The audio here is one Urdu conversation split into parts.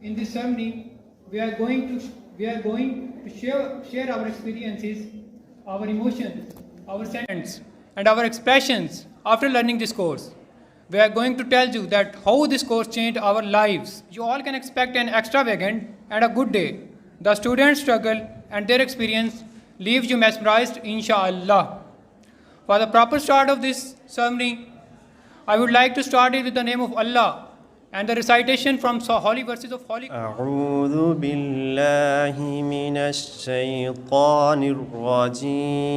In this ceremony, we are going to share our experiences, our emotions, our sentiments, and our expressions after learning this course. We are going to tell you that how this course changed our lives. You all can expect an extravagant and a good day. The students' struggle and their experience leaves you mesmerized, inshallah. For the proper start of this ceremony, I would like to start it with the name of Allah and the recitation from holy verses of Holy Quran. أعوذ بالله من الشيطان الرجيم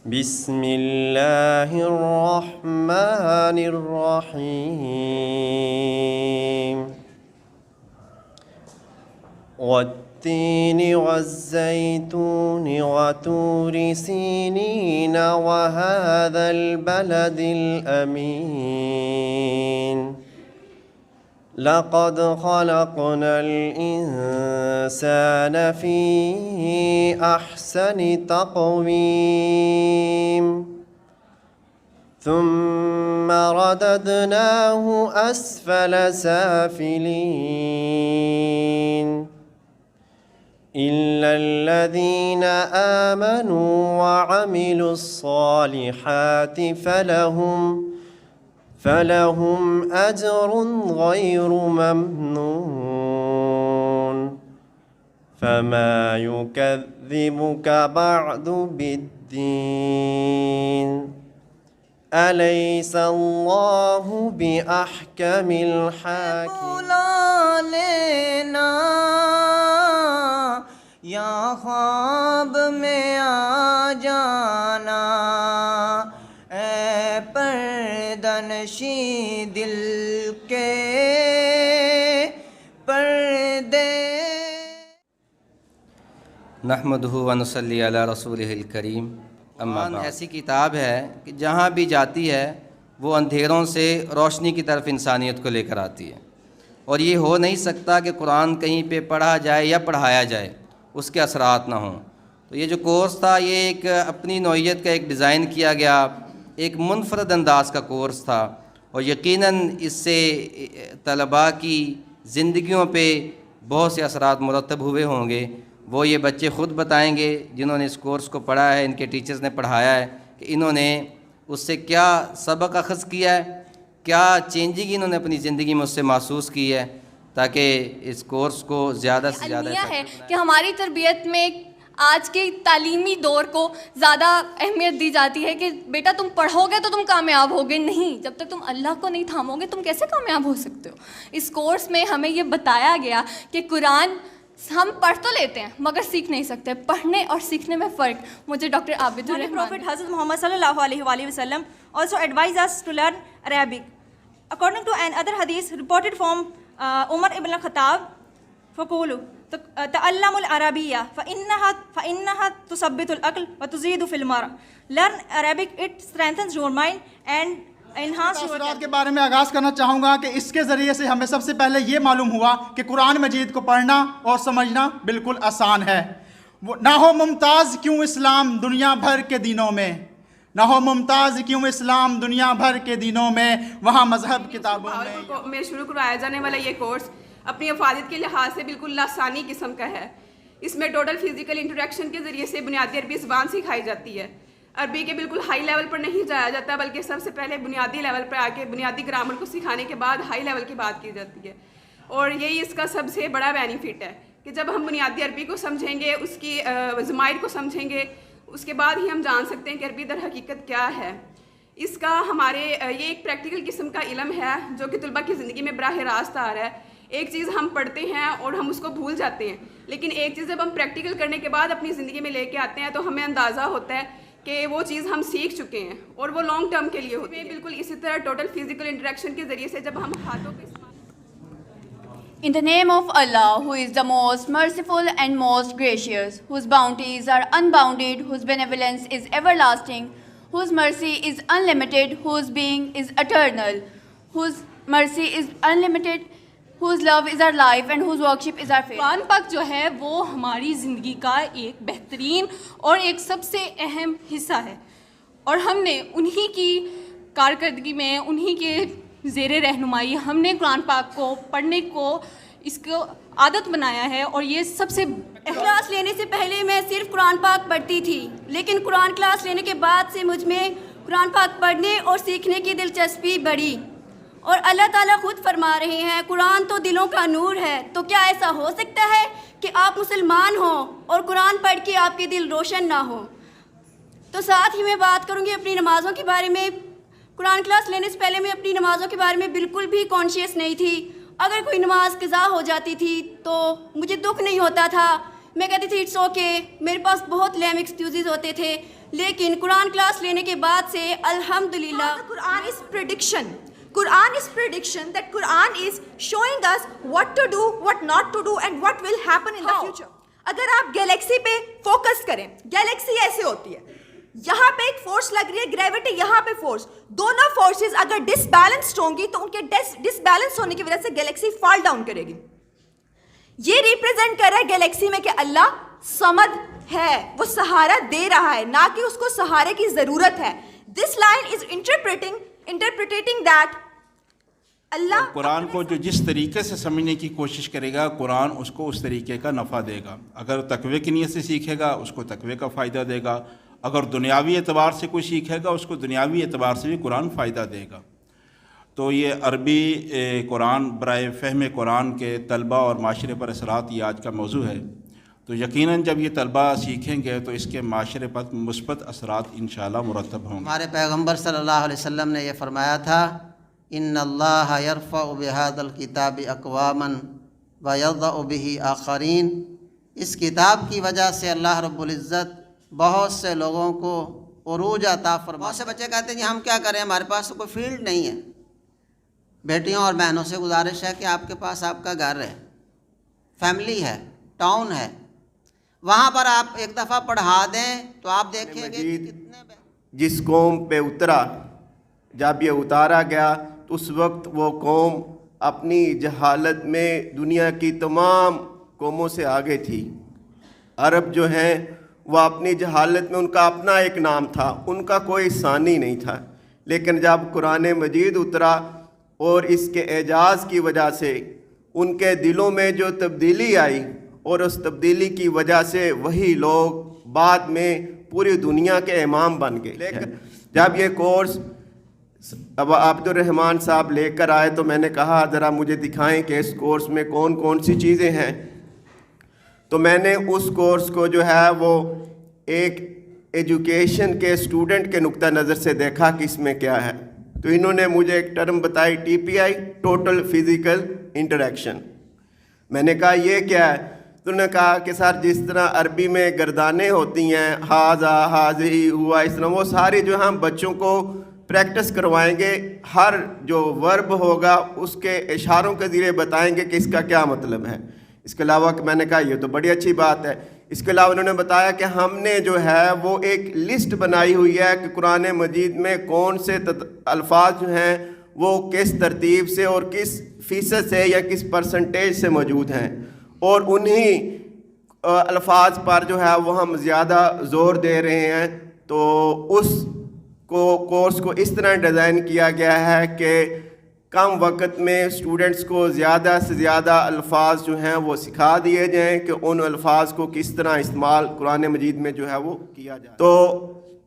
بسم الله الرحمن الرحيم والتين والزيتون وطور سينين وهذا البلد الأمين لقد خلقنا الإنسان في أحسن تقويم ثم رددناه أسفل سافلين إلا الذين آمنوا وعملوا الصالحات فلهم أجر غير ممنون فما يكذبك بعد بالدين أليس الله بأحكم الحاكمين یا خواب میں آ جانا اے پردنشی دل کے پردے. نحمدہ و نصلی علی رسولہ الکریم. اما بعد. ایسی کتاب ہے کہ جہاں بھی جاتی ہے وہ اندھیروں سے روشنی کی طرف انسانیت کو لے کر آتی ہے، اور یہ ہو نہیں سکتا کہ قرآن کہیں پہ پڑھا جائے یا پڑھایا جائے اس کے اثرات نہ ہوں. تو یہ جو کورس تھا یہ ایک اپنی نوعیت کا ایک ڈیزائن کیا گیا، ایک منفرد انداز کا کورس تھا، اور یقیناً اس سے طلباء کی زندگیوں پہ بہت سے اثرات مرتب ہوئے ہوں گے. وہ یہ بچے خود بتائیں گے جنہوں نے اس کورس کو پڑھا ہے، ان کے ٹیچرز نے پڑھایا ہے، کہ انہوں نے اس سے کیا سبق اخذ کیا ہے، کیا چینجنگ انہوں نے اپنی زندگی میں اس سے محسوس کی ہے، تاکہ اس کورس کو زیادہ سے زیادہ ہے کہ ہماری تربیت میں آج کے تعلیمی دور کو زیادہ اہمیت دی جاتی ہے کہ بیٹا تم پڑھو گے تو تم کامیاب ہوگے. نہیں، جب تک تم اللہ کو نہیں تھامو گے تم کیسے کامیاب ہو سکتے ہو. اس کورس میں ہمیں یہ بتایا گیا کہ قرآن ہم پڑھ تو لیتے ہیں مگر سیکھ نہیں سکتے. پڑھنے اور سیکھنے میں فرق. مجھے doctor Abid Rahman Prophet Hazrat Muhammad sallallahu alaihi wasallam also advised us to learn Arabic. According to another hadith reported from Umar ibn al-Khattab, فقولوا تعلموا العربية فإنها تثبت العقل وتزيد في المرء. Learn Arabic, it strengthens your mind and enhance your تاثرات کے بارے میں آغاز کرنا چاہوں گا کہ اس کے ذریعے سے ہمیں سب سے پہلے یہ معلوم ہوا کہ قرآن مجید کو پڑھنا اور سمجھنا بالکل آسان ہے. نہ ہو ممتاز کیوں اسلام دنیا بھر کے دینوں میں، نہ ہو ممتاز کیوں اسلام دنیا بھر کے دینوں میں، وہاں مذہب کتابوں میں شروع کروایا جانے والا یہ کورس اپنی افادیت کے لحاظ سے بالکل لسانی قسم کا ہے. اس میں ٹوٹل فزیکل انٹریکشن کے ذریعے سے بنیادی عربی زبان سکھائی جاتی ہے. عربی کے بالکل ہائی لیول پر نہیں جایا جاتا، بلکہ سب سے پہلے بنیادی لیول پر آ کے بنیادی گرامر کو سکھانے کے بعد ہائی لیول کی بات کی جاتی ہے. اور یہی اس کا سب سے بڑا بینیفٹ ہے کہ جب ہم بنیادی عربی کو سمجھیں گے، اس کی ضمائر کو سمجھیں گے، اس کے بعد ہی ہم جان سکتے ہیں کہ عربی در حقیقت کیا ہے. اس کا ہمارے یہ ایک پریکٹیکل قسم کا علم ہے جو کہ طلباء کی زندگی میں براہ راست آ رہا ہے. ایک چیز ہم پڑھتے ہیں اور ہم اس کو بھول جاتے ہیں، لیکن ایک چیز جب ہم پریکٹیکل کرنے کے بعد اپنی زندگی میں لے کے آتے ہیں تو ہمیں اندازہ ہوتا ہے کہ وہ چیز ہم سیکھ چکے ہیں اور وہ لانگ ٹرم کے لیے ہوتی ہے. بالکل اسی طرح ٹوٹل فزیکل انٹریکشن کے ذریعے سے جب ہم ہاتھوں کے In the name of Allah, who is the most merciful and most gracious, whose bounties are unbounded, whose benevolence is everlasting, whose mercy is unlimited, whose being is eternal, whose mercy is unlimited, whose love is our life and whose worship is our faith. قرآن پاک جو ہے وہ ہماری زندگی کا ایک بہترین اور ایک سب سے اہم حصہ ہے، اور ہم نے انہی کی کارکردگی میں، انہی کے زیر رہنمائی ہم نے قرآن پاک کو پڑھنے کو اس کو عادت بنایا ہے، اور یہ سب سے کلاس لینے سے پہلے میں صرف قرآن پاک پڑھتی تھی، لیکن قرآن کلاس لینے کے بعد سے مجھ میں قرآن پاک پڑھنے اور سیکھنے کی دلچسپی بڑھی، اور اللہ تعالیٰ خود فرما رہے ہیں قرآن تو دلوں کا نور ہے، تو کیا ایسا ہو سکتا ہے کہ آپ مسلمان ہوں اور قرآن پڑھ کے آپ کے دل روشن نہ ہو؟ تو ساتھ ہی میں بات کروں گی اپنی نمازوں کے بارے میں۔ قرآن کلاس لینے سے پہلے میں اپنی نمازوں کے بارے میں بالکل بھی کانشیس نہیں تھی۔ اگر کوئی نماز قضا ہو جاتی تھی تو مجھے دکھ نہیں ہوتا تھا، میں کہتی تھی اٹس اوکے، میرے پاس بہت لیم ایکسکیوزز ہوتے تھے، لیکن قرآن کلاس لینے کے بعد سے الحمدللہ Quran is prediction. Quran is prediction, that Quran is showing us what to do, what not to do and what will happen in the future. اگر آپ گیلیکسی پہ فوکس کریں، گیلیکسی ایسے ہوتی ہے، یہاں پہ ایک فورس لگ رہی ہے گریوٹی، یہاں پہ فورس، دونوں فورسز اگر ڈس بیلنسڈ ہوں گی تو ان کے ڈس بیلنس ہونے کی وجہ سے گیلیکسی فال ڈاؤن کرے گی۔ یہ ریپرزینٹ کر رہا ہے گیلیکسی میں کہ اللہ صمد ہے، وہ سہارا دے رہا ہے، نہ کہ اس کو سہارے کی ضرورت ہے۔ This line is interpreting that Allah Quran کو جو جس طریقے سے سمجھنے کی کوشش کرے گا، قرآن اس کو اس طریقے کا نفع دے گا۔ اگر تقوی کی نیت سے سیکھے گا اس کو تقوی کا فائدہ دے گا، اگر دنیاوی اعتبار سے کوئی سیکھے گا اس کو دنیاوی اعتبار سے بھی قرآن فائدہ دے گا۔ تو یہ عربی قرآن برائے فہم قرآن کے طلبہ اور معاشرے پر اثرات یہ آج کا موضوع ہے۔ تو یقیناً جب یہ طلبہ سیکھیں گے تو اس کے معاشرے پر مثبت اثرات انشاءاللہ مرتب ہوں گے۔ ہمارے پیغمبر صلی اللہ علیہ وسلم نے یہ فرمایا تھا، ان اللہ یرفع بہذا الکتاب اقواما ویضع بہ آخرین۔ اس کتاب کی وجہ سے اللہ رب العزت بہت سے لوگوں کو عروج عطا فرماتا۔ بہت سے بچے کہتے ہیں جی ہم کیا کریں، ہمارے پاس تو کوئی فیلڈ نہیں ہے۔ بیٹیوں اور بہنوں سے گزارش ہے کہ آپ کے پاس آپ کا گھر ہے، فیملی ہے، ٹاؤن ہے، وہاں پر آپ ایک دفعہ پڑھا دیں تو آپ دیکھیں گے کتنے جس قوم پہ اترا، جب یہ اتارا گیا تو اس وقت وہ قوم اپنی جہالت میں دنیا کی تمام قوموں سے آگے تھی۔ عرب جو ہیں وہ اپنی جہالت میں ان کا اپنا ایک نام تھا، ان کا کوئی ثانی نہیں تھا، لیکن جب قرآن مجید اترا اور اس کے اعجاز کی وجہ سے ان کے دلوں میں جو تبدیلی آئی، اور اس تبدیلی کی وجہ سے وہی لوگ بعد میں پوری دنیا کے امام بن گئے۔ لیکن جب یہ کورس اب عبد الرحمن صاحب لے کر آئے تو میں نے کہا ذرا مجھے دکھائیں کہ اس کورس میں کون کون سی چیزیں ہیں۔ تو میں نے اس کورس کو جو ہے وہ ایک ایجوکیشن کے اسٹوڈنٹ کے نقطہ نظر سے دیکھا کہ اس میں کیا ہے۔ تو انہوں نے مجھے ایک ٹرم بتائی TPI، ٹوٹل فزیکل انٹریکشن۔ میں نے کہا یہ کیا ہے؟ تو انہوں نے کہا کہ سر جس طرح عربی میں گردانیں ہوتی ہیں، ہاذا، ہاذی، ہوا، اس طرح وہ ساری جو ہم بچوں کو پریکٹس کروائیں گے، ہر جو ورب ہوگا اس کے اشاروں کے ذریعے بتائیں گے کہ اس کا کیا مطلب ہے۔ اس کے علاوہ میں نے کہا یہ تو بڑی اچھی بات ہے۔ اس کے علاوہ انہوں نے بتایا کہ ہم نے جو ہے وہ ایک لسٹ بنائی ہوئی ہے کہ قرآن مجید میں کون سے الفاظ جو ہیں وہ کس ترتیب سے اور کس فیصد سے یا کس پرسنٹیج سے موجود ہیں، اور انہی الفاظ پر جو ہے وہ ہم زیادہ زور دے رہے ہیں۔ تو اس کورس کو اس طرح ڈیزائن کیا گیا ہے کہ کم وقت میں اسٹوڈنٹس کو زیادہ سے زیادہ الفاظ جو ہیں وہ سکھا دیے جائیں کہ ان الفاظ کو کس طرح استعمال قرآن مجید میں جو ہے وہ کیا جائے۔ تو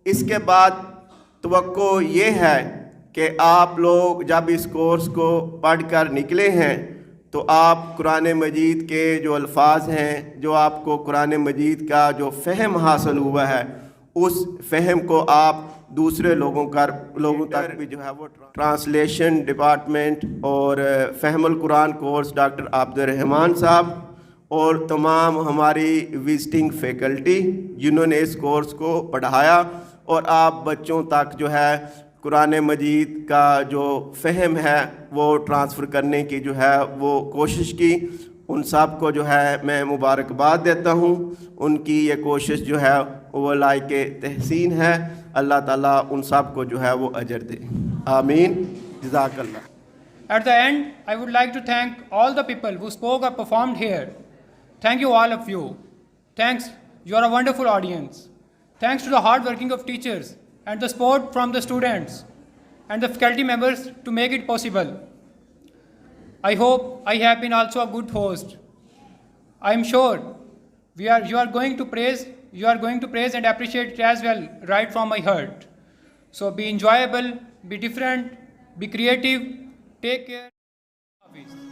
اس کے بعد توقع یہ ہے کہ آپ لوگ جب اس کورس کو پڑھ کر نکلے ہیں تو آپ قرآن مجید کے جو الفاظ ہیں، جو آپ کو قرآن مجید کا جو فہم حاصل ہوا ہے، اس فہم کو آپ دوسرے لوگوں تک بھی جو ہے وہ ٹرانسلیشن ڈپارٹمنٹ اور فہم القرآن کورس ڈاکٹر عبد الرحمن صاحب اور تمام ہماری وزٹنگ فیکلٹی جنہوں نے اس کورس کو پڑھایا اور آپ بچوں تک جو ہے قرآن مجید کا جو فہم ہے وہ ٹرانسفر کرنے کی جو ہے وہ کوشش کی، ان سب کو جو ہے میں مبارکباد دیتا ہوں۔ ان کی یہ کوشش جو ہے وہ لائق تحسین ہے۔ اللہ تعالیٰ ان سب کو جو ہے وہ اجر دے، آمین، جزاک اللہ۔ At the end, I would like to thank all the people who spoke or performed here. Thank you all of you. Thanks, you are a wonderful audience. Thanks to the hard working of teachers and the support from the students. and the faculty members to make it possible. I hope I have been also a good host. I am sure you are going to praise and appreciate it as well, right from my heart. So be enjoyable, be different, be creative, take care. Hafiz.